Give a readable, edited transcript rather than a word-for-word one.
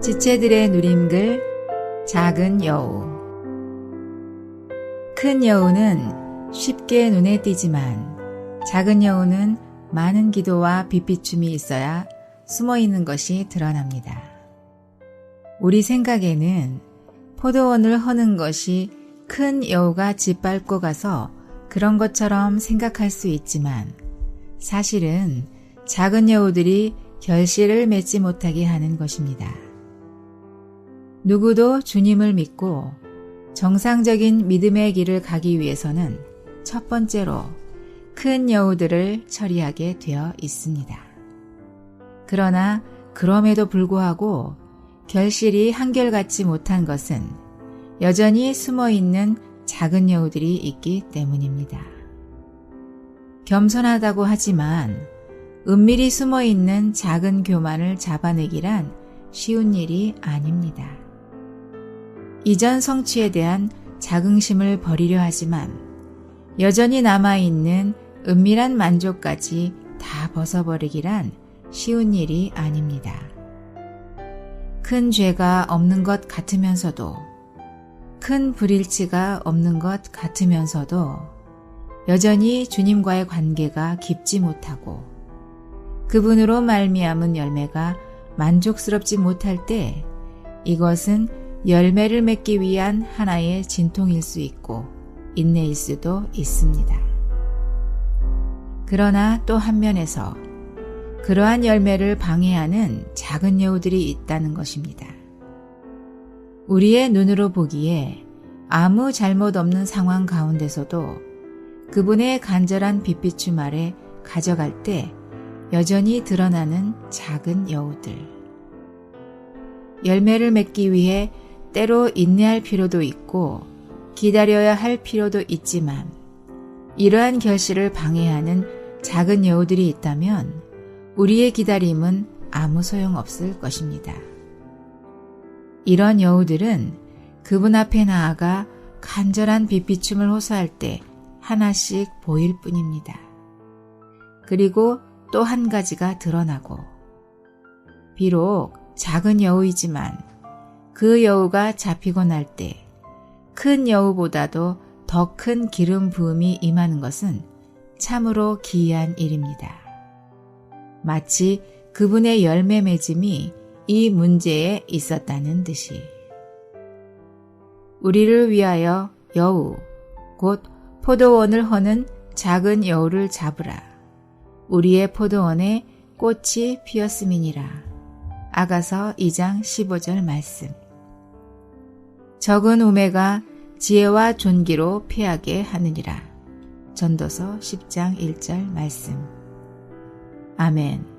지체들의 누림글 작은 여우. 큰 여우는 쉽게 눈에 띄지만 작은 여우는 많은 기도와 빛비춤이 있어야 숨어있는 것이 드러납니다. 우리 생각에는 포도원을 허는 것이 큰 여우가 짓밟고 가서 그런 것처럼 생각할 수 있지만 사실은 작은 여우들이 결실을 맺지 못하게 하는 것입니다. 누구도 주님을 믿고 정상적인 믿음의 길을 가기 위해서는 첫 번째로 큰 여우들을 처리하게 되어 있습니다. 그러나 그럼에도 불구하고 결실이 한결같지 못한 것은 여전히 숨어있는 작은 여우들이 있기 때문입니다. 겸손하다고 하지만 은밀히 숨어있는 작은 교만을 잡아내기란 쉬운 일이 아닙니다. 이전 성취에 대한 자긍심을 버리려 하지만 여전히 남아있는 은밀한 만족까지 다 벗어버리기란 쉬운 일이 아닙니다. 큰 죄가 없는 것 같으면서도 큰 불일치가 없는 것 같으면서도 여전히 주님과의 관계가 깊지 못하고 그분으로 말미암은 열매가 만족스럽지 못할 때 이것은 열매를 맺기 위한 하나의 진통일 수 있고 인내일 수도 있습니다. 그러나 또 한면에서 그러한 열매를 방해하는 작은 여우들이 있다는 것입니다. 우리의 눈으로 보기에 아무 잘못 없는 상황 가운데서도 그분의 간절한 빛비춤 아래 가져갈 때 여전히 드러나는 작은 여우들. 열매를 맺기 위해 때로 인내할 필요도 있고 기다려야 할 필요도 있지만 이러한 결실을 방해하는 작은 여우들이 있다면 우리의 기다림은 아무 소용없을 것입니다. 이런 여우들은 그분 앞에 나아가 간절한 빛비춤을 호소할 때 하나씩 보일 뿐입니다. 그리고 또 한 가지가 드러나고 비록 작은 여우이지만 그 여우가 잡히고 날 때 큰 여우보다도 더 큰 기름 부음이 임하는 것은 참으로 기이한 일입니다. 마치 그분의 열매 맺음이 이 문제에 있었다는 듯이. 우리를 위하여 여우, 곧 포도원을 허는 작은 여우를 잡으라. 우리의 포도원에 꽃이 피었음이니라. 아가서 2장 15절 말씀. 적은 우매가 지혜와 존귀로 패하게 하느니라. 전도서 10장 1절 말씀. 아멘.